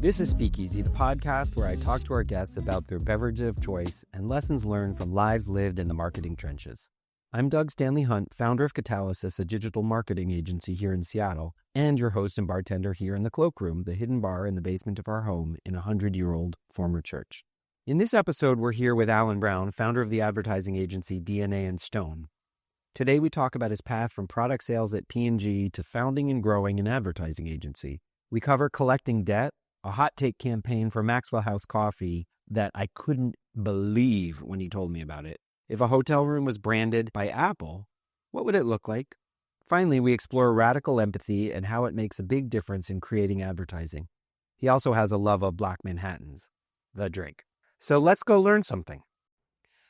This is SpeakEasy, the podcast where I talk to our guests about their beverage of choice and lessons learned from lives lived in the marketing trenches. I'm Doug Stanley-Hunt, founder of Catalysis, a digital marketing agency here in Seattle, and your host and bartender here in the Cloakroom, the hidden bar in the basement of our home in a 100-year-old former church. In this episode, we're here with Alan Brown, founder of the advertising agency DNA&STONE. Today, we talk about his path from product sales at P&G to founding and growing an advertising agency. We cover collecting debt, a hot take campaign for Maxwell House coffee that I couldn't believe when he told me about it. If a hotel room was branded by Apple, what would it look like? Finally, we explore radical empathy and how it makes a big difference in creating advertising. He also has a love of Black Manhattans, the drink. So let's go learn something.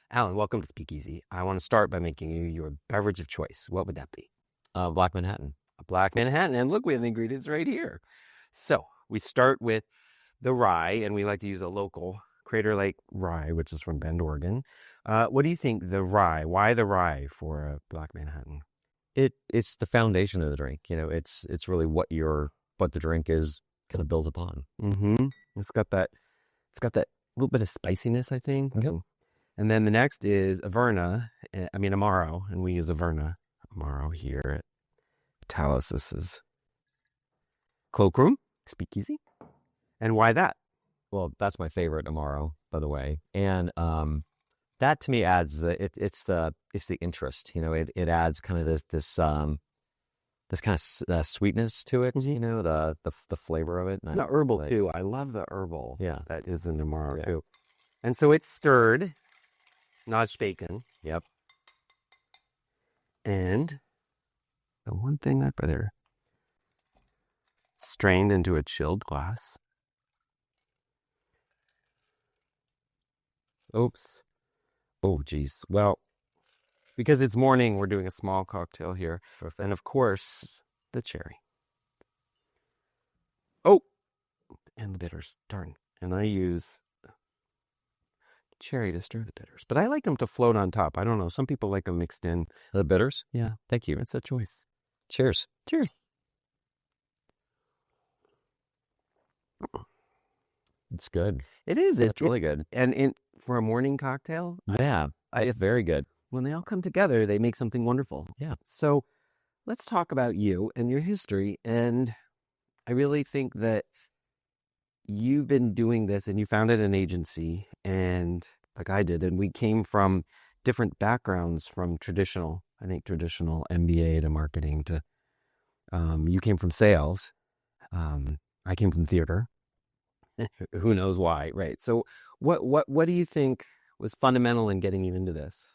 Alan, welcome to SpeakEasy. I want to start by making you your beverage of choice. What would that be? Black Manhattan. A Black Manhattan. And look, we have the ingredients right here. So we start with the rye, and we like to use a local Crater Lake rye, which is from Bend, Oregon. What do you think the rye? Why the rye for a Black Manhattan? It's the foundation of the drink. You know, it's really what the drink is kind of built upon. Mm-hmm. It's got that little bit of spiciness, I think. Yep. And then the next is Amaro, and we use Amaro here at Catalysis's Cloakroom, SpeakEasy. And why that? Well, that's my favorite Amaro, by the way, and that to me adds it's the interest. You know, it adds kind of this kind of sweetness to it. Mm-hmm. You know, the flavor of it. And the herbal too. I love the herbal. Yeah, that is in Amaro too. And so it's stirred, not shaken. Yep. And the one thing I put there, strained into a chilled glass. Oops. Oh, geez. Well, because it's morning, we're doing a small cocktail here. Perfect. And of course, the cherry. Oh, and the bitters. Darn. And I use cherry to stir the bitters. But I like them to float on top. I don't know. Some people like them mixed in. The bitters? Yeah. Thank you. It's a choice. Cheers. Cheers. It's good. It is. It's really good. And for a morning cocktail, Yeah, it's very good. when they all come together, they make something wonderful. Yeah. So let's talk about you and your history. And I really think that you've been doing this, and you founded an agency, and like I did, and we came from different backgrounds, from traditional MBA to marketing to, you came from sales. I came from theater. Who knows why, right? So what do you think was fundamental in getting you into this?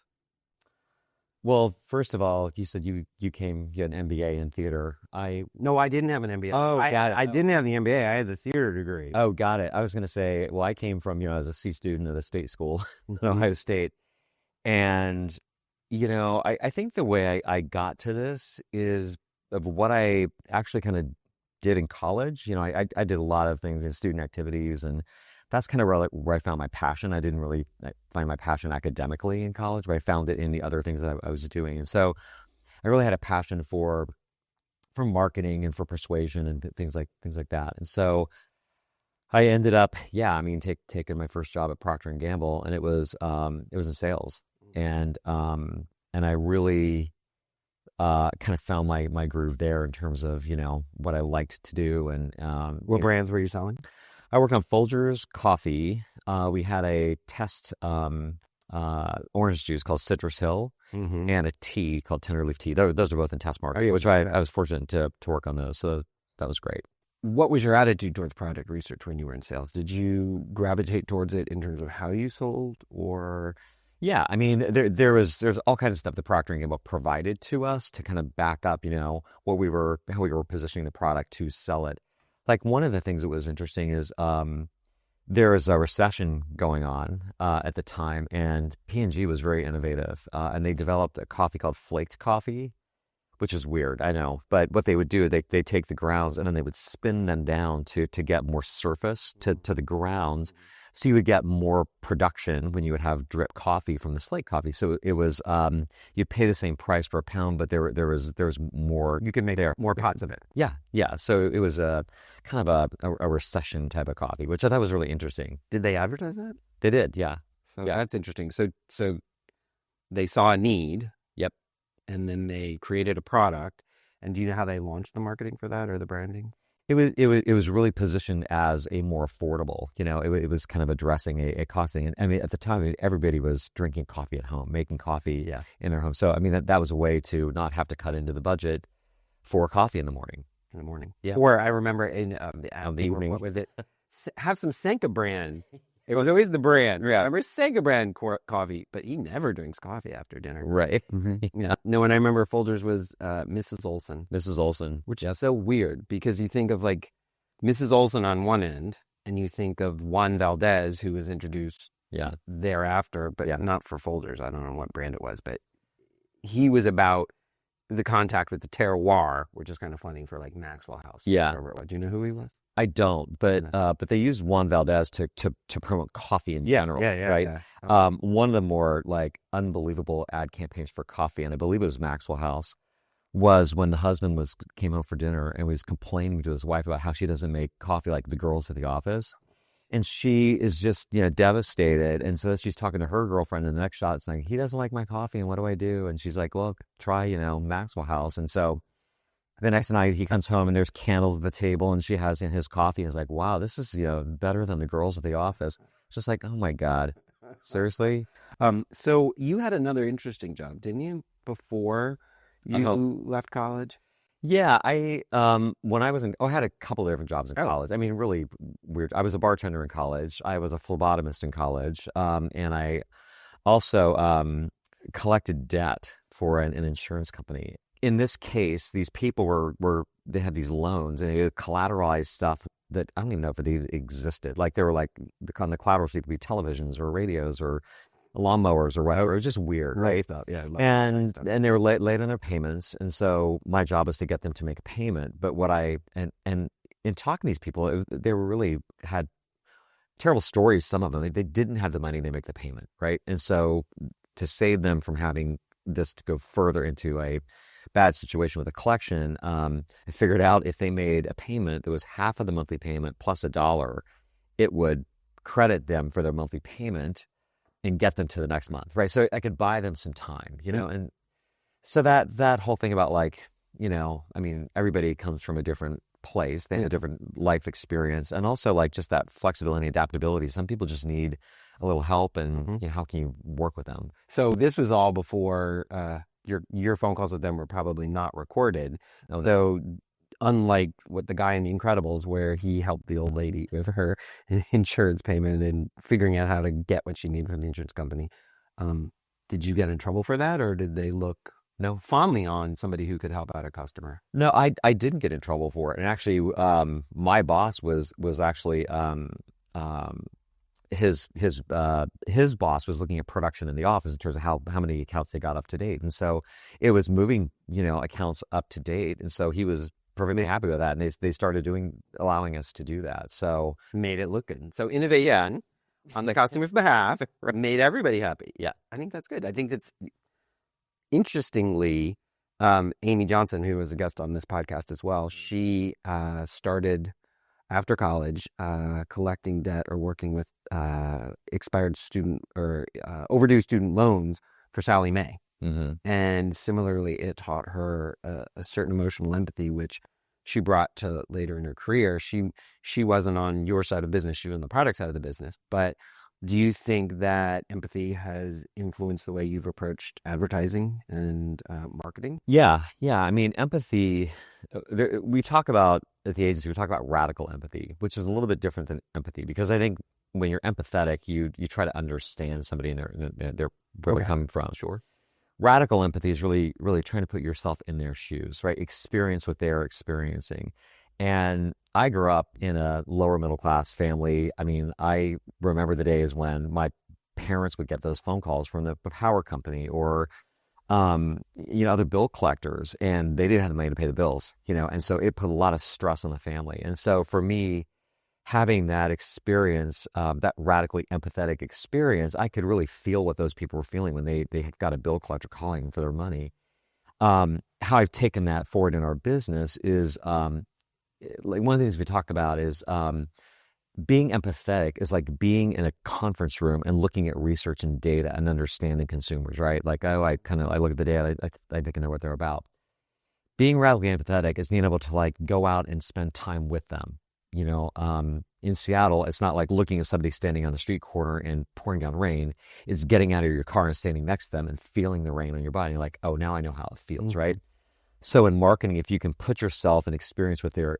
Well, first of all, you said you had an MBA in theater. No, I didn't have an MBA. Oh, got it. I didn't have the MBA. I had the theater degree. Oh, got it. I was going to say, well, I came from, as a C student at a state school in Ohio State. And, I think the way I got to this is of what I actually kind of did in college. I did a lot of things in student activities, and that's kind of where I found my passion. I didn't really find my passion academically in college, but I found it in the other things that I was doing. And so I really had a passion for marketing and for persuasion and things like that. And so I ended up, taking my first job at Procter & Gamble, and it was in sales. And I really kind of found my groove there in terms of, what I liked to do. And what brands were you selling? I worked on Folgers coffee. We had a test orange juice called Citrus Hill, and a tea called Tenderleaf Tea. Those are both in test market, which I was fortunate to work on those. So that was great. What was your attitude towards product research when you were in sales? Did you gravitate towards it in terms of how you sold, or? Yeah, I mean, there's all kinds of stuff that Procter & Gamble provided to us to kind of back up, how we were positioning the product to sell it. Like, one of the things that was interesting is there was a recession going on at the time, and P&G was very innovative, and they developed a coffee called flaked coffee, which is weird, I know. But what they would do, they take the grounds and then they would spin them down to get more surface to the grounds, So you would get more production when you would have drip coffee from the slate coffee. So it was you'd pay the same price for a pound, but there was more. You could make more pots of it. Yeah, yeah. So it was a kind of a recession type of coffee, which I thought was really interesting. Did they advertise that? They did, yeah. So that's interesting. So they saw a need. Yep. And then they created a product. And do you know how they launched the marketing for that or the branding? It was really positioned as a more affordable, it was kind of addressing a cost thing. And I mean, at the time, everybody was drinking coffee at home, making coffee in their home. So, I mean, that was a way to not have to cut into the budget for coffee in the morning. Yeah. Or I remember in the evening, what was it? Have some Senka brand. It was always the brand. Yeah. I remember Senka brand coffee, but he never drinks coffee after dinner. Right. Yeah. No, and I remember Folgers was Mrs. Olson. Mrs. Olson. Which is so weird because you think of like Mrs. Olson on one end and you think of Juan Valdez, who was introduced thereafter, but not for Folgers. I don't know what brand it was, but he was about the contact with the terroir, which is kind of funny for like Maxwell House. Yeah. Do you know who he was? I don't, but they used Juan Valdez to promote coffee in general, right? Yeah. One of the more like unbelievable ad campaigns for coffee, and I believe it was Maxwell House, was when the husband came home for dinner and was complaining to his wife about how she doesn't make coffee like the girls at the office. And she is just, devastated. And so she's talking to her girlfriend in the next shot. It's like, he doesn't like my coffee. And what do I do? And she's like, well, try, Maxwell House. And so the next night he comes home and there's candles at the table and she has his coffee. And it's like, wow, this is, better than the girls at the office. It's just like, oh my God, seriously? So you had another interesting job, didn't you? Before you left college? Yeah, I when I was I had a couple of different jobs in college. I mean, really weird. I was a bartender in college. I was a phlebotomist in college, and I also collected debt for an insurance company. In this case, these people they had these loans and they collateralized stuff that I don't even know if it even existed. Like they were like the collateral sheet could be televisions or radios or lawnmowers or whatever. It was just weird, right? And they were late on their payments, and so my job was to get them to make a payment. But and in talking to these people, they were really had terrible stories. Some of them they didn't have the money to make the payment, right? And so to save them from having this to go further into a bad situation with a collection, I figured out if they made a payment that was half of the monthly payment plus $1, it would credit them for their monthly payment and get them to the next month, right? So I could buy them some time, and so that whole thing about like, I mean, everybody comes from a different place. They have a different life experience, and also like just that flexibility and adaptability. Some people just need a little help, and how can you work with them? So this was all before your phone calls with them were probably not recorded. So unlike what the guy in The Incredibles, where he helped the old lady with her insurance payment and figuring out how to get what she needed from the insurance company. Did you get in trouble for that, or did they look fondly on somebody who could help out a customer? No, I didn't get in trouble for it. And actually, my boss was actually his boss was looking at production in the office in terms of how many accounts they got up to date, and so it was moving accounts up to date, and so he was perfectly happy with that, and they started allowing us to do that. So made it look good. So innovation on the customer's behalf made everybody happy. Yeah, I think that's good. I think that's interestingly, Amy Johnson, who was a guest on this podcast as well, she started after college collecting debt or working with expired student or overdue student loans for Sallie Mae. Mm-hmm. And similarly, it taught her a certain emotional empathy, which she brought to later in her career. She wasn't on your side of business; she was on the product side of the business. But do you think that empathy has influenced the way you've approached advertising and marketing? Yeah. I mean, empathy. We talk about at the agency. We talk about radical empathy, which is a little bit different than empathy, because I think when you're empathetic, you try to understand somebody and where they're coming from. Sure. Radical empathy is really, really trying to put yourself in their shoes, right? Experience what they're experiencing. And I grew up in a lower middle class family. I mean, I remember the days when my parents would get those phone calls from the power company or, other bill collectors, and they didn't have the money to pay the bills, and so it put a lot of stress on the family. And so for me, having that experience, that radically empathetic experience, I could really feel what those people were feeling when they got a bill collector calling for their money. How I've taken that forward in our business is, like one of the things we talk about is being empathetic is like being in a conference room and looking at research and data and understanding consumers, right? Like, I look at the data, I think I know what they're about. Being radically empathetic is being able to like go out and spend time with them. In Seattle, it's not like looking at somebody standing on the street corner and pouring down rain. It's getting out of your car and standing next to them and feeling the rain on your body. You're like, oh, now I know how it feels, right? So in marketing, if you can put yourself and experience what they are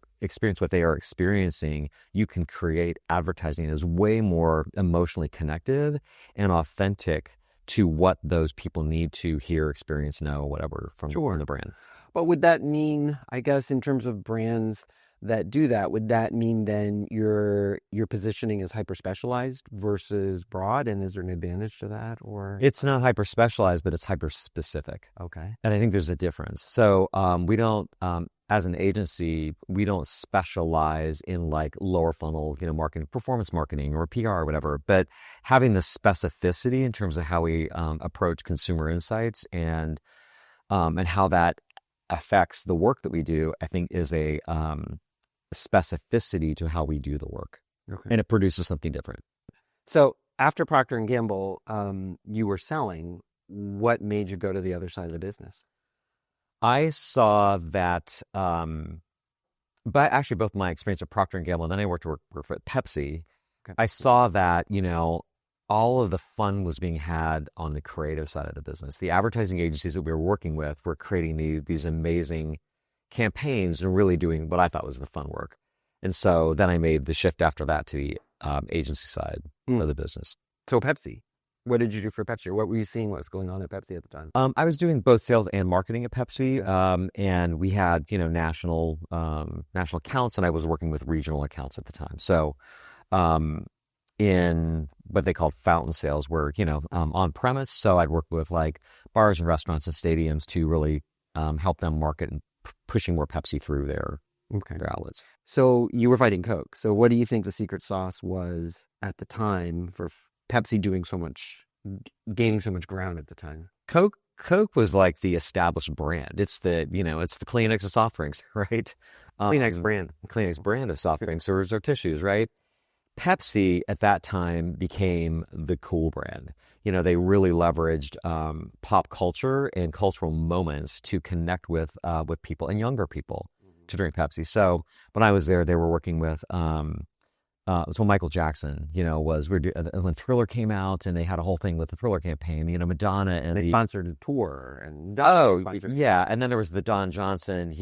experiencing, you can create advertising that is way more emotionally connected and authentic to what those people need to hear, experience, know, whatever from the brand. But would that mean, I guess, in terms of brands that do that, would that mean then your positioning is hyper specialized versus broad, and is there an advantage to that? Or it's not hyper specialized, but it's hyper specific. Okay, and I think there's a difference. So we don't, as an agency, we don't specialize in like lower funnel, marketing, performance marketing, or PR or whatever. But having the specificity in terms of how we approach consumer insights and how that affects the work that we do, I think is a specificity to how we do the work. Okay. And it produces something different. So after Procter & Gamble, you were selling. What made you go to the other side of the business? I saw that, but actually both my experience at Procter & Gamble and then I worked for Pepsi, okay. I saw that, all of the fun was being had on the creative side of the business. The advertising agencies that we were working with were creating these amazing campaigns and really doing what I thought was the fun work. And so then I made the shift after that to the agency side of the business. So Pepsi, what did you do for Pepsi? Or what were you seeing? What was going on at Pepsi at the time? I was doing both sales and marketing at Pepsi. And we had, national accounts, and I was working with regional accounts at the time. So in what they called fountain sales were, on premise. So I'd work with like bars and restaurants and stadiums to really help them market and pushing more Pepsi through their outlets. So you were fighting Coke. So what do you think the secret sauce was at the time for Pepsi gaining so much ground at the time? Coke was like the established brand. It's the Kleenex of soft drinks, right? Kleenex brand of soft drinks or tissues, right? Pepsi at that time became the cool brand. They really leveraged pop culture and cultural moments to connect with people and younger people to drink Pepsi. So when I was there, they were working with so Michael Jackson, when Thriller came out, and they had a whole thing with the Thriller campaign. Madonna and they sponsored a tour and and then there was the Don Johnson,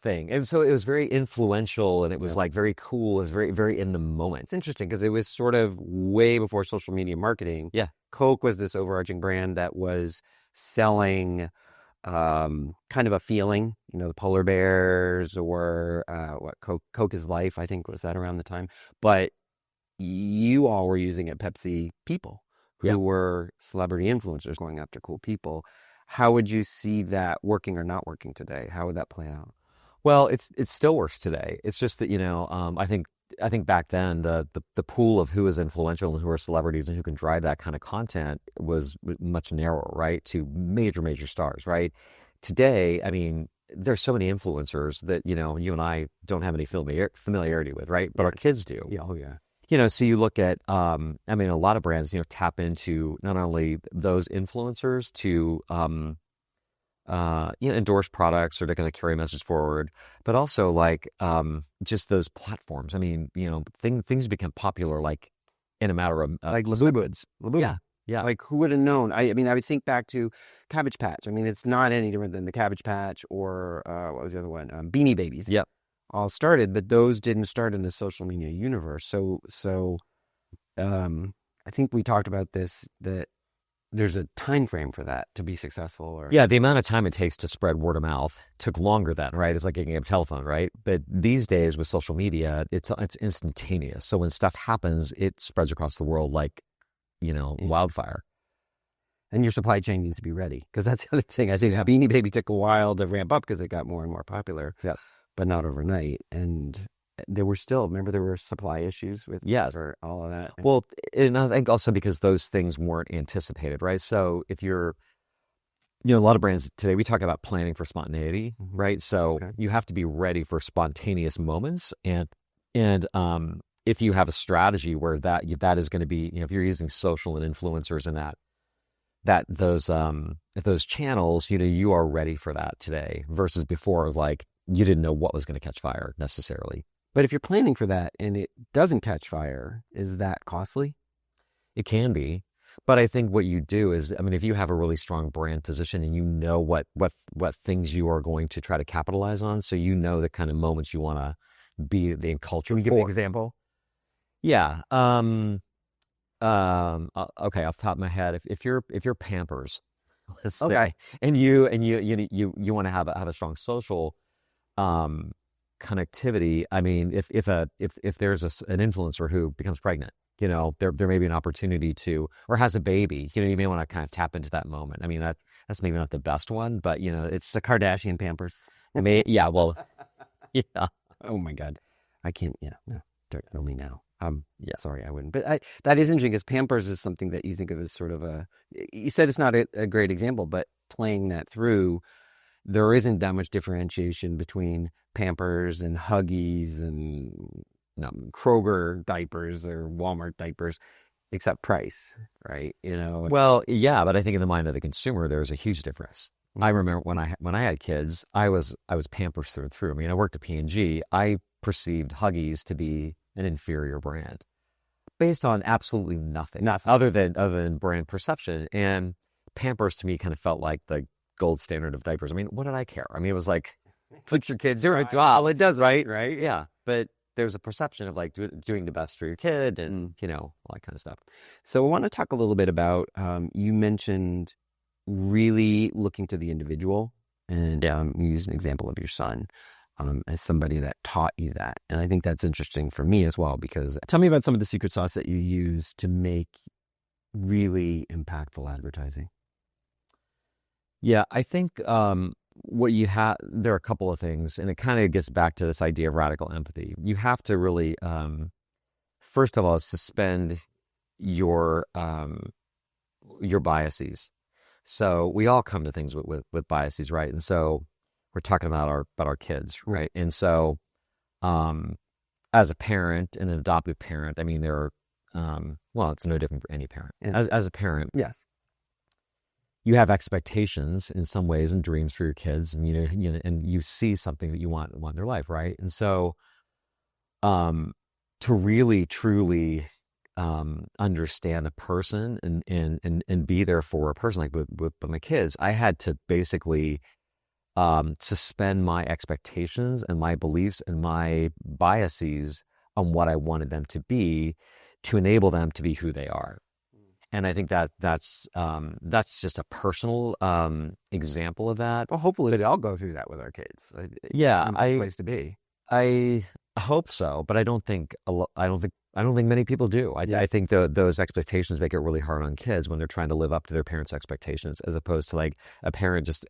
thing. And so it was very influential, and it was like very cool. It was very, very in the moment. It's interesting because it was sort of way before social media marketing. Yeah. Coke was this overarching brand that was selling kind of a feeling, the polar bears or Coke is life, I think was that around the time. But you all were using it Pepsi people who were celebrity influencers going after cool people. How would you see that working or not working today? How would that play out? Well, it still works today. It's just that, I think back then the pool of who is influential and who are celebrities and who can drive that kind of content was much narrower, right? To major stars, right? Today, I mean, there's so many influencers that, you and I don't have any familiarity with, right? But our kids do. Yeah. Oh, yeah. So you look at, a lot of brands, tap into not only those influencers to, endorse products or they're going to carry a message forward, but also like, just those platforms. I mean, things become popular, like in a matter of like Labubu. Yeah. Like who would have known? I would think back to Cabbage Patch. I mean, it's not any different than the Cabbage Patch or what was the other one? Beanie Babies. Yep. All started, but those didn't start in the social media universe. So I think we talked about this, that there's a time frame for that to be successful. Yeah, the amount of time it takes to spread word of mouth took longer then, right? It's like getting a telephone, right? But these days with social media, it's instantaneous. So when stuff happens, it spreads across the world like, wildfire. And your supply chain needs to be ready, because that's the other thing. I think Beanie Baby took a while to ramp up because it got more and more popular. Yeah. But not overnight. And there were supply issues with Yes. for all of that. Well, and I think also because those things weren't anticipated, right? So if you're, a lot of brands today, we talk about planning for spontaneity, right? So you have to be ready for spontaneous moments. And if you have a strategy where that is going to be, if you're using social and influencers and those channels, you are ready for that today versus before it was like, you didn't know what was going to catch fire necessarily. But if you're planning for that and it doesn't catch fire, is that costly? It can be. But I think what you do is, if you have a really strong brand position and you know what things you are going to try to capitalize on, so you know the kind of moments you want to be the culture. Can you give an example? Yeah. Okay, off the top of my head, if you're Pampers, let's say, and you want to have a strong social connectivity. If there's an influencer who becomes pregnant, there may be an opportunity to, or has a baby, you may want to kind of tap into that moment. That's maybe not the best one, but it's the Kardashian Pampers. Yeah. Well, yeah. Oh my God. I can't. Yeah. No. Only now. Yeah. Sorry, I wouldn't. But that is interesting because Pampers is something that you think of as sort of you said it's not a great example, but playing that through, there isn't that much differentiation between Pampers and Huggies and Kroger diapers or Walmart diapers, except price, right? Well, yeah, but I think in the mind of the consumer, there's a huge difference. I remember when I had kids, I was Pampers through and through. I worked at P&G. I perceived Huggies to be an inferior brand based on absolutely nothing other than brand perception. And Pampers to me kind of felt like the gold standard of diapers. What did I care? It was like, put your kids right. Well, it does, right? Yeah. But there's a perception of like doing the best for your kid and, all that kind of stuff. So I want to talk a little bit about, you mentioned really looking to the individual, and you used an example of your son as somebody that taught you that. And I think that's interesting for me as well, because tell me about some of the secret sauce that you use to make really impactful advertising. Yeah, I think what you have, there are a couple of things, and it kind of gets back to this idea of radical empathy. You have to really, first of all, suspend your biases. So we all come to things with biases, right? And so we're talking about our kids, right? And so, as a parent and an adoptive parent, there are, it's no different for any parent. As a parent, yes, you have expectations in some ways and dreams for your kids, and and you see something that you want in their life, right? And so, to really truly understand a person and be there for a person, like with my kids, I had to basically suspend my expectations and my beliefs and my biases on what I wanted them to be to enable them to be who they are. And I think that's just a personal example of that. Well, hopefully they'll go through that with our kids. Yeah, it's a place to be. I hope so, but I don't think many people do. I think those expectations make it really hard on kids when they're trying to live up to their parents' expectations, as opposed to like a parent just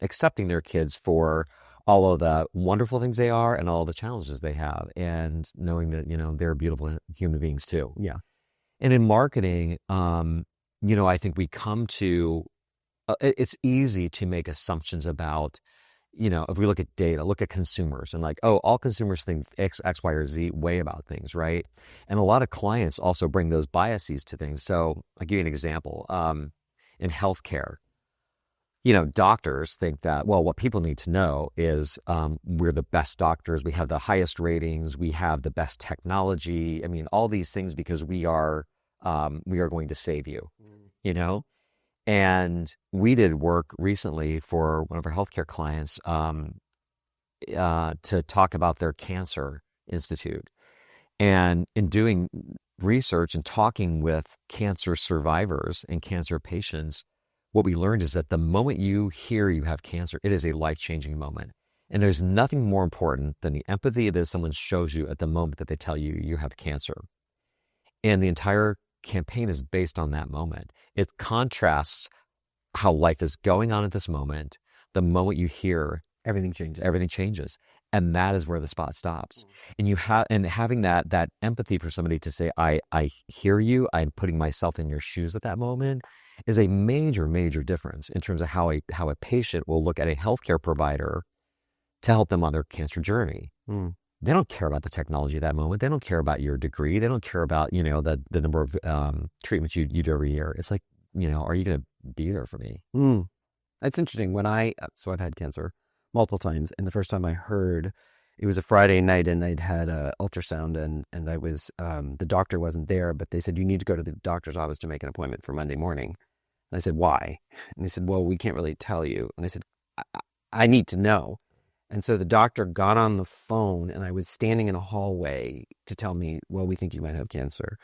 accepting their kids for all of the wonderful things they are and all the challenges they have, and knowing that they're beautiful human beings too. Yeah. And in marketing, I think we come to, it's easy to make assumptions about, if we look at data, look at consumers and like, oh, all consumers think X, Y, or Z way about things, right? And a lot of clients also bring those biases to things. So I'll give you an example. In healthcare, doctors think that, well, what people need to know is we're the best doctors, we have the highest ratings, we have the best technology. All these things because we are going to save you, And we did work recently for one of our healthcare clients to talk about their cancer institute. And in doing research and talking with cancer survivors and cancer patients, what we learned is that the moment you hear you have cancer, it is a life-changing moment. And there's nothing more important than the empathy that someone shows you at the moment that they tell you you have cancer. And the entire campaign is based on that moment. It contrasts how life is going on at this moment. The moment you hear, everything changes. And that is where the spot stops. And having that empathy for somebody to say, I hear you, I'm putting myself in your shoes at that moment, is a major, major difference in terms of how a patient will look at a healthcare provider to help them on their cancer journey. They don't care about the technology at that moment. They don't care about your degree. They don't care about, the number of treatments you do every year. It's like, are you going to be there for me? That's interesting. So I've had cancer multiple times. And the first time I heard, it was a Friday night and I'd had an ultrasound and I was, the doctor wasn't there, but they said, you need to go to the doctor's office to make an appointment for Monday morning. And I said, why? And they said, well, we can't really tell you. And I said, I need to know. And so the doctor got on the phone and I was standing in a hallway to tell me, well, we think you might have cancer.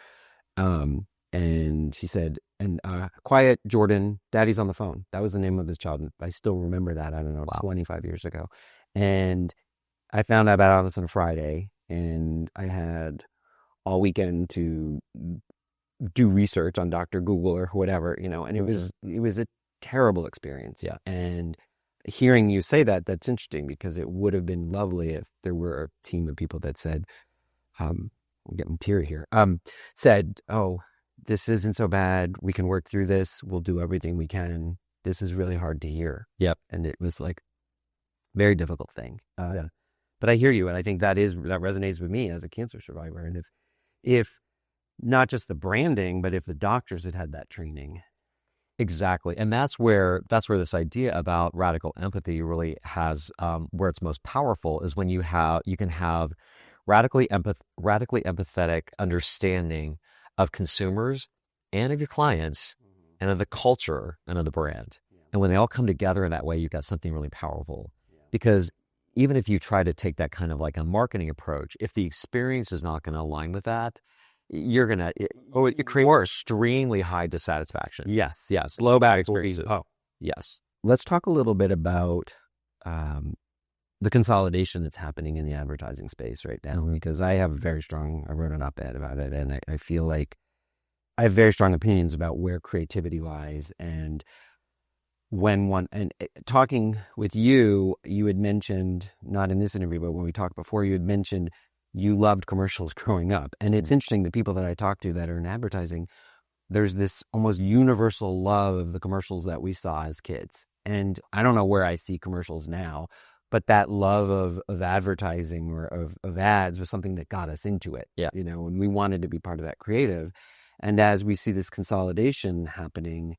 And she said, quiet, Jordan, Daddy's on the phone. That was the name of his child. I still remember that. I don't know, 25 years ago. And I found out about this on a Friday and I had all weekend to do research on Dr. Google or whatever, and it was a terrible experience. Yeah. And hearing you say that, that's interesting because it would have been lovely if there were a team of people that said, I'm getting teary here, said, oh, this isn't so bad. We can work through this. We'll do everything we can. This is really hard to hear. Yep. And it was like a very difficult thing. But I hear you. And I think that resonates with me as a cancer survivor. And if not just the branding, but if the doctors had that training. Exactly. And that's where this idea about radical empathy really has, where it's most powerful is when you can have radically empathetic understanding of consumers and of your clients and of the culture and of the brand. And when they all come together in that way, you've got something really powerful. Because even if you try to take that kind of like a marketing approach, if the experience is not going to align with that, you're going to you create more extremely high dissatisfaction. Yes. Low bad experiences. Yes. Let's talk a little bit about the consolidation that's happening in the advertising space right now, because I wrote an op-ed about it, and I feel like I have very strong opinions about where creativity lies. And talking with you had mentioned, not in this interview, but when we talked before, you had mentioned you loved commercials growing up. And it's interesting, the people that I talk to that are in advertising, there's this almost universal love of the commercials that we saw as kids. And I don't know where I see commercials now, but that love of advertising or of ads was something that got us into it. Yeah. And we wanted to be part of that creative. And as we see this consolidation happening,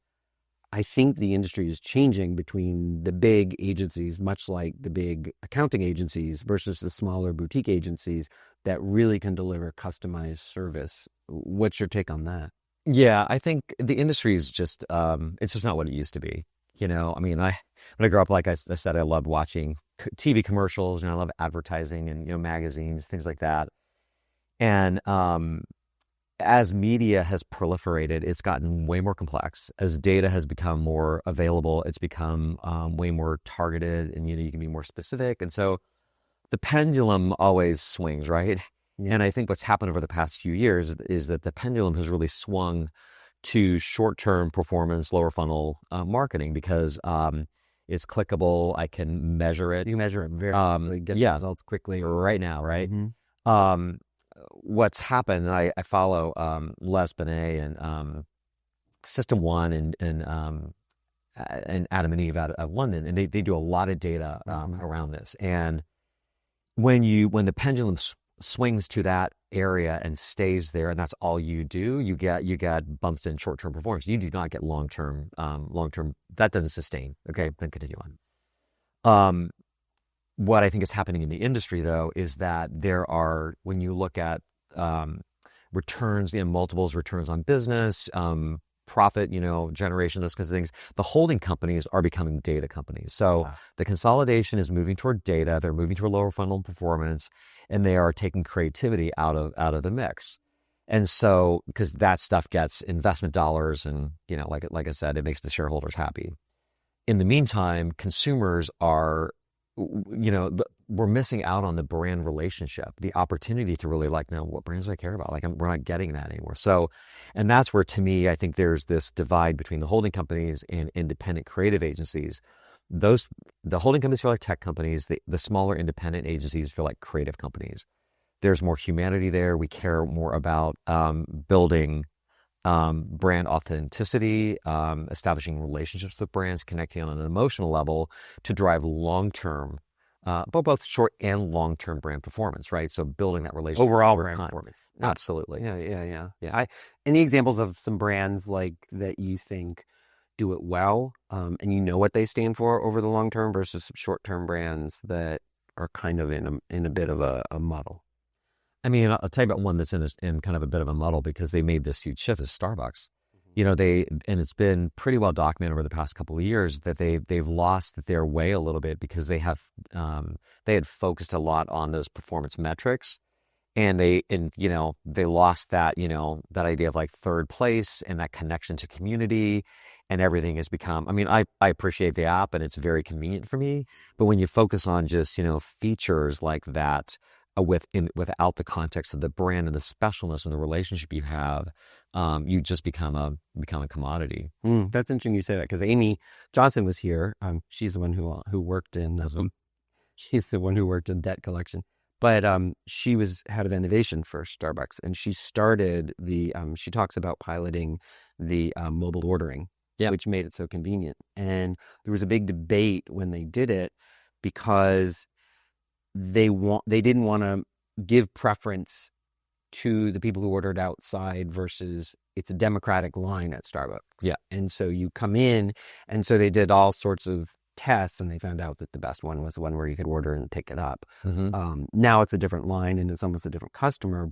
I think the industry is changing between the big agencies, much like the big accounting agencies, versus the smaller boutique agencies that really can deliver customized service. What's your take on that? Yeah, I think the industry is just, it's just not what it used to be. I mean, when I grew up, like I said, I loved watching TV commercials and I love advertising and, magazines, things like that. And, as media has proliferated, it's gotten way more complex. As data has become more available, it's become way more targeted, and you can be more specific. And so the pendulum always swings, right? Yeah. And I think what's happened over the past few years is that the pendulum has really swung to short-term performance, lower funnel marketing, because it's clickable. I can measure it. You measure it very get the results quickly right now, right? What's happened, and I follow Les Benet and System One and Adam and Eve out of London, and they do a lot of data around this. And when the pendulum swings to that area and stays there, and that's all you do, you get bumps in short-term performance. You do not get long-term. That doesn't sustain. Okay, then continue on. What I think is happening in the industry, though, is that when you look at returns, multiples, returns on business, profit, generation, those kinds of things, the holding companies are becoming data companies. So the consolidation is moving toward data. They're moving toward lower funnel performance, and they are taking creativity out of the mix. And so, because that stuff gets investment dollars, and like I said, it makes the shareholders happy. In the meantime, consumers are, we're missing out on the brand relationship, the opportunity to really what brands do I care about? We're not getting that anymore. So, and that's where, to me, I think there's this divide between the holding companies and independent creative agencies, the holding companies feel like tech companies. The smaller independent agencies feel like creative companies. There's more humanity there. We care more about building brand authenticity, establishing relationships with brands, connecting on an emotional level to drive long-term, both short and long-term brand performance, right? So building that relationship Overall over brand time. performance. Absolutely. Yeah. Any examples of some brands like that you think do it well, and you know what they stand for over the long term versus some short-term brands that are kind of in a bit of a muddle? I mean, I'll tell you about one that's in kind of a bit of a muddle because they made this huge shift is Starbucks. And it's been pretty well documented over the past couple of years that they've lost their way a little bit because they had focused a lot on those performance metrics, and they lost that that idea of like third place and that connection to community, and everything has become. I mean, I appreciate the app and it's very convenient for me, but when you focus on just features like that without the context of the brand and the specialness and the relationship you have, you just become a commodity. That's interesting you say that because Amy Johnson was here. She's the one who worked in she's the one who worked in debt collection, but she was head of innovation for Starbucks, and she started she talks about piloting the mobile ordering, which made it so convenient. And there was a big debate when they did it because they didn't want to give preference to the people who ordered outside versus it's a democratic line at Starbucks. Yeah. And so you come in, and so they did all sorts of tests, and they found out that the best one was the one where you could order and pick it up. Now it's a different line and it's almost a different customer,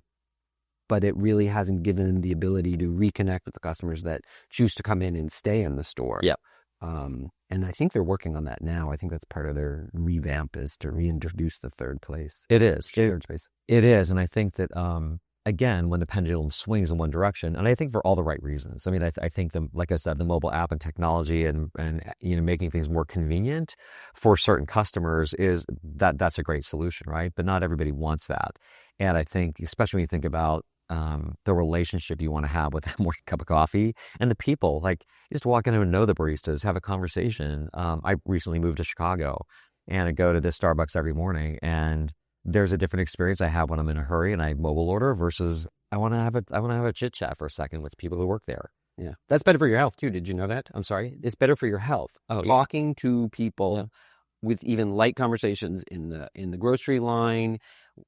but it really hasn't given them the ability to reconnect with the customers that choose to come in and stay in the store. Yeah. And I think they're working on that now. I think that's part of their revamp is to reintroduce the third place. It is. Third space. It is. And I think that, again, when the pendulum swings in one direction, and I think for all the right reasons. I mean, I think like I said, the mobile app and technology and making things more convenient for certain customers that's a great solution, right? But not everybody wants that. And I think, especially when you think about the relationship you want to have with that morning cup of coffee and the people, like just walk in and know the baristas, have a conversation. I recently moved to Chicago, and I go to this Starbucks every morning, and there's a different experience I have when I'm in a hurry and I mobile order versus I want to have a chit chat for a second with people who work there. Yeah, that's better for your health too. Did you know that? I'm sorry. It's better for your health. Talking to people. Yeah. With even light conversations in the grocery line,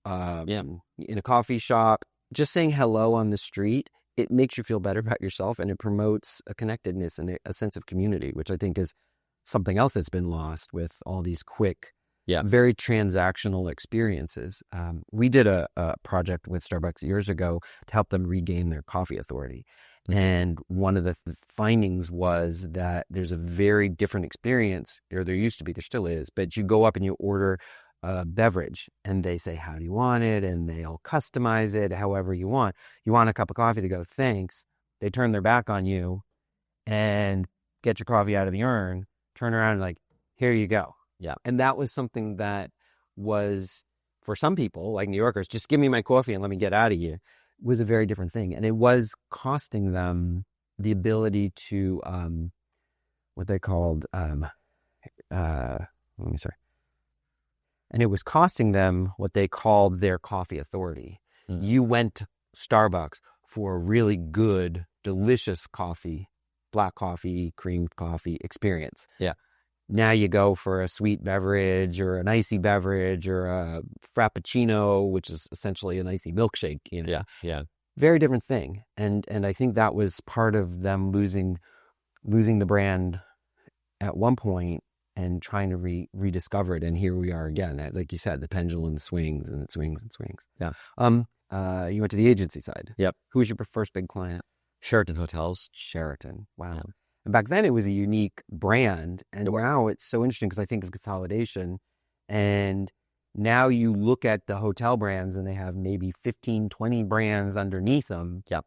in a coffee shop, just saying hello on the street, it makes you feel better about yourself, and it promotes a connectedness and a sense of community, which I think is something else that's been lost with all these quick, very transactional experiences. We did a project with Starbucks years ago to help them regain their coffee authority. And one of the findings was that there's a very different experience, or there used to be, there still is, but you go up and you order a beverage and they say, how do you want it? And they'll customize it however you want. You want a cup of coffee, they go, thanks. They turn their back on you and get your coffee out of the urn, turn around and like, here you go. Yeah. And that was something that was, for some people, like New Yorkers, just give me my coffee and let me get out of here, was a very different thing. And it was costing them the ability to, what they called, and it was costing them what they called their coffee authority. You went to Starbucks for a really good, delicious coffee, black coffee, creamed coffee experience. Yeah. Now you go for a sweet beverage or an icy beverage or a frappuccino, which is essentially an icy milkshake. Yeah. Very different thing. And I think that was part of them losing the brand at one point and trying to rediscover it. And here we are again. Like you said, the pendulum swings and it swings and swings. Yeah. You went to the agency side. Yep. Who was your first big client? Sheraton Hotels. Sheraton. Wow. Yeah. And back then it was a unique brand. And now it's so interesting because I think of consolidation. And now you look at the hotel brands and they have maybe 15, 20 brands underneath them. Yep.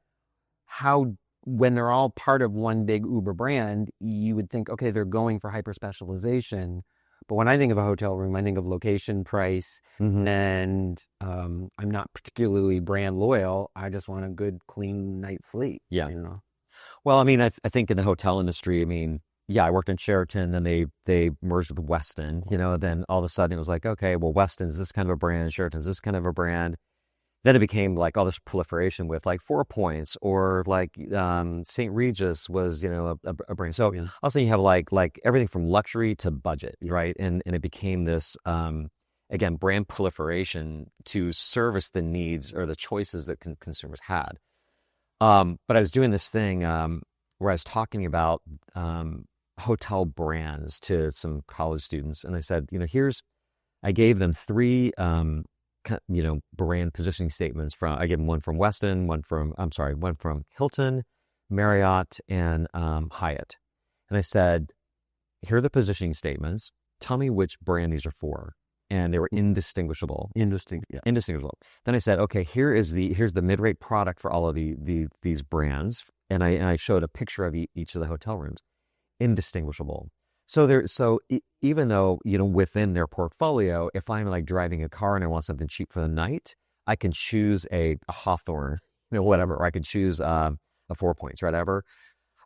When they're all part of one big Uber brand, you would think, okay, they're going for hyper specialization. But when I think of a hotel room, I think of location, price, and I'm not particularly brand loyal. I just want a good, clean night's sleep. Yeah. Well, I mean, I think in the hotel industry, I mean, yeah, I worked in Sheraton, then they merged with Westin, then all of a sudden it was like, okay, well, Westin's this kind of a brand, Sheraton's this kind of a brand. Then it became like all this proliferation with like 4 Points, or like St. Regis was, a brand. So also you have like everything from luxury to budget, right? And it became this, again, brand proliferation to service the needs or the choices that consumers had. But I was doing this thing where I was talking about hotel brands to some college students, and I said, I gave them 3, brand positioning statements I gave them one from Westin, one from Hilton, Marriott, and Hyatt. And I said, here are the positioning statements. Tell me which brand these are for. And they were indistinguishable. Indistinguishable. Then I said, okay, here's the mid-rate product for all of these brands. And I showed a picture of each of the hotel rooms. Indistinguishable. So even though, within their portfolio, if I'm like driving a car and I want something cheap for the night, I can choose a Hawthorne, whatever, or I can choose a 4 Points, whatever.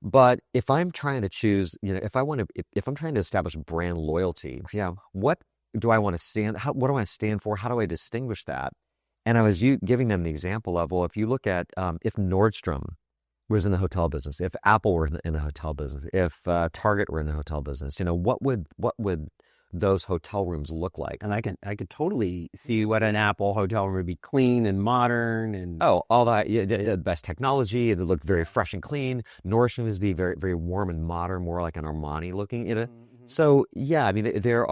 But if I'm trying to choose, if I'm trying to establish brand loyalty, what do I want to stand? What do I stand for? How do I distinguish that? And I was giving them the example of, well, if you look at if Nordstrom was in the hotel business, if Apple were in the hotel business, if Target were in the hotel business, what would those hotel rooms look like? And I could totally see what an Apple hotel room would be: clean and modern, and all that, the best technology. It would look very fresh and clean. Nordstrom would be very, very warm and modern, more like an Armani looking. Mm-hmm. So yeah, I mean, they're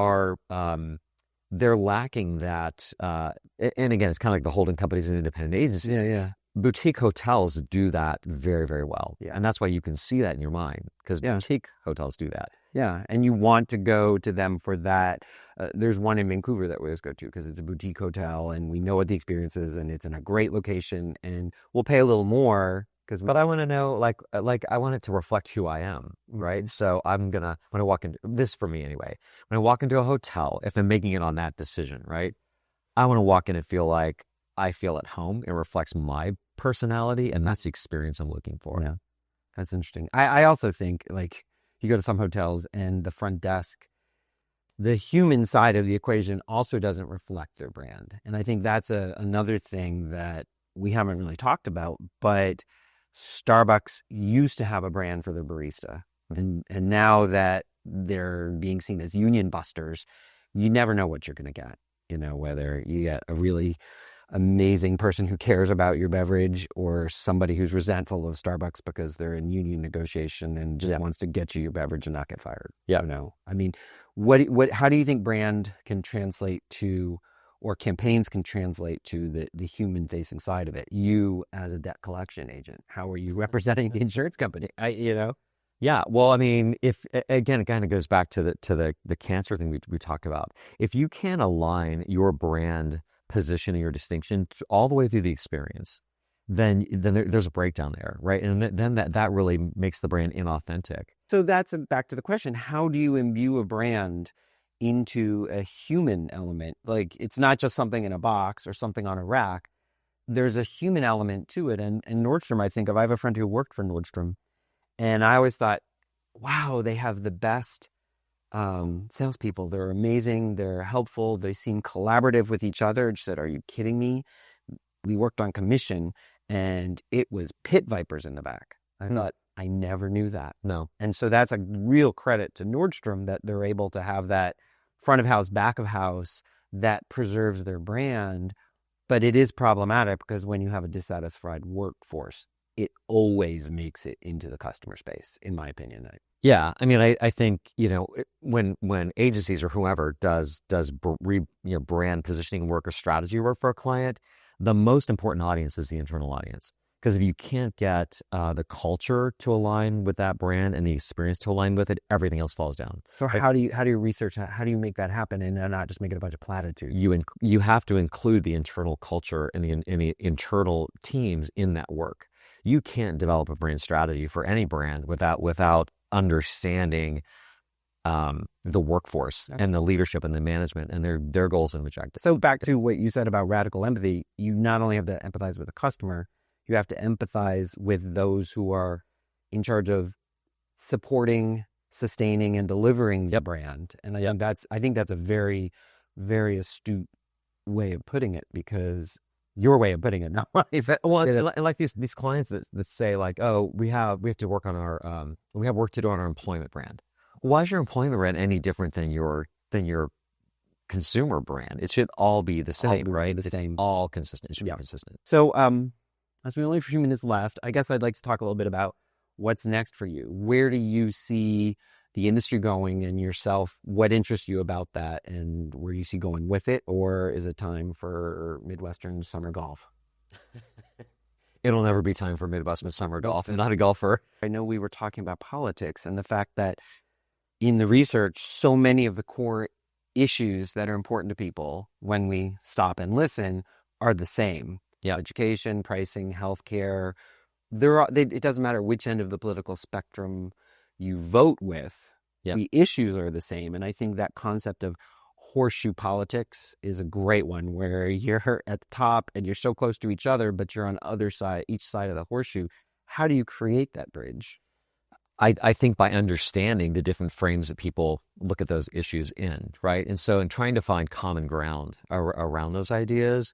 lacking that. And again, it's kind of like the holding companies and independent agencies. Yeah. Boutique hotels do that very, very well. Yeah. And that's why you can see that in your mind, because boutique hotels do that. Yeah. And you want to go to them for that. There's one in Vancouver that we always go to because it's a boutique hotel and we know what the experience is and it's in a great location, and we'll pay a little more. But I want to know, like I want it to reflect who I am, right? So when I walk into this, for me anyway, when I walk into a hotel, if I'm making it on that decision, right, I want to walk in and feel like I feel at home. It reflects my personality, and that's the experience I'm looking for. Yeah, that's interesting. I also think, like, you go to some hotels and the front desk, the human side of the equation also doesn't reflect their brand. And I think that's another thing that we haven't really talked about, but Starbucks used to have a brand for their barista. And now that they're being seen as union busters, you never know what you're going to get. Whether you get a really amazing person who cares about your beverage or somebody who's resentful of Starbucks because they're in union negotiation and just wants to get you your beverage and not get fired. Yeah. I mean, how do you think brand can translate to, or campaigns can translate to, the human facing side of it? You as a debt collection agent, how are you representing the insurance company? Yeah, well, I mean, if again, it kind of goes back to the cancer thing we talked about. If you can align your brand position and your distinction all the way through the experience, then there's a breakdown there, right? And then that really makes the brand inauthentic. So that's back to the question: how do you imbue a brand into a human element? Like, it's not just something in a box or something on a rack. There's a human element to it. And Nordstrom, I have a friend who worked for Nordstrom, and I always thought, wow, they have the best salespeople. They're amazing. They're helpful. They seem collaborative with each other. I just said, are you kidding me? We worked on commission and it was pit vipers in the back. I thought, I never knew that. No. And so that's a real credit to Nordstrom that they're able to have that front of house, back of house that preserves their brand. But it is problematic because when you have a dissatisfied workforce, it always makes it into the customer space, in my opinion. Yeah, I mean, I think, when agencies or whoever does brand positioning work or strategy work for a client, the most important audience is the internal audience. Because if you can't get the culture to align with that brand and the experience to align with it, everything else falls down. So how do you research that? How do you make that happen and not just make it a bunch of platitudes? You have to include the internal culture and the internal teams in that work. You can't develop a brand strategy for any brand without understanding the workforce and the leadership and the management and their goals and objectives. So back to what you said about radical empathy, you not only have to empathize with the customer, you have to empathize with those who are in charge of supporting, sustaining and delivering the brand. And I think that's a very, very astute way of putting it, because your way of putting it, not right. Well, like these clients that say like, oh, we have to work on our we have work to do on our employment brand. Why is your employment brand any different than your consumer brand? It should all be the same, right? The same. All consistent. It should be consistent. So, as we only have a few minutes left, I guess I'd like to talk a little bit about what's next for you. Where do you see the industry going and yourself? What interests you about that, and where do you see going with it? Or is it time for Midwestern summer golf? It'll never be time for Midwestern summer golf. I'm not a golfer. I know we were talking about politics and the fact that in the research, so many of the core issues that are important to people when we stop and listen are the same. Yeah. Education, pricing, healthcare. It doesn't matter which end of the political spectrum you vote with. Yep. The issues are the same. And I think that concept of horseshoe politics is a great one, where you're at the top and you're so close to each other, but you're on each side of the horseshoe. How do you create that bridge? I think by understanding the different frames that people look at those issues in, right? And so in trying to find common ground around those ideas.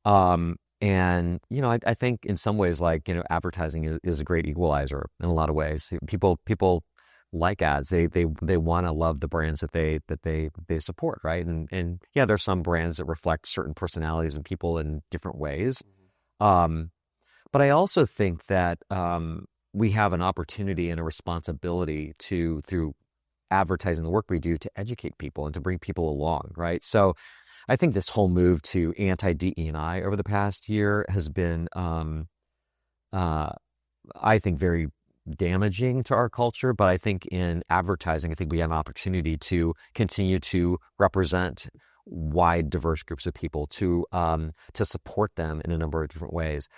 And, I think in some ways, like, advertising is a great equalizer in a lot of ways. People like ads. They want to love the brands that they support, right? And yeah, there's some brands that reflect certain personalities and people in different ways. But I also think that we have an opportunity and a responsibility through advertising, the work we do, to educate people and to bring people along, right? So I think this whole move to anti-DE&I over the past year has been, I think, very damaging to our culture. But I think in advertising, I think we have an opportunity to continue to represent wide, diverse groups of people, to support them in a number of different ways.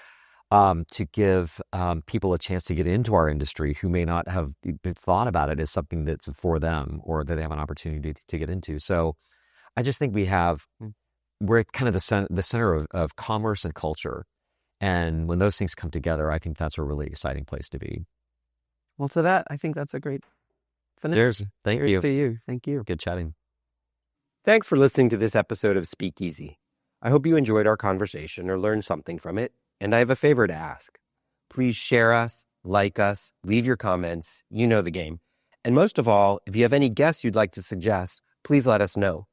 To give people a chance to get into our industry who may not have thought about it as something that's for them or that they have an opportunity to get into. So I just think we're kind of the center of commerce and culture. And when those things come together, I think that's a really exciting place to be. Well, to that, I think that's a great finish. Cheers. Thank you. To you. Thank you. Good chatting. Thanks for listening to this episode of SpeakEasy. I hope you enjoyed our conversation or learned something from it. And I have a favor to ask. Please share us, like us, leave your comments. You know the game. And most of all, if you have any guests you'd like to suggest, please let us know.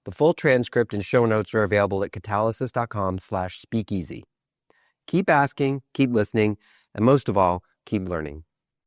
The full transcript and show notes are available at catalysis.com/speakeasy. Keep asking, keep listening, and most of all, keep learning.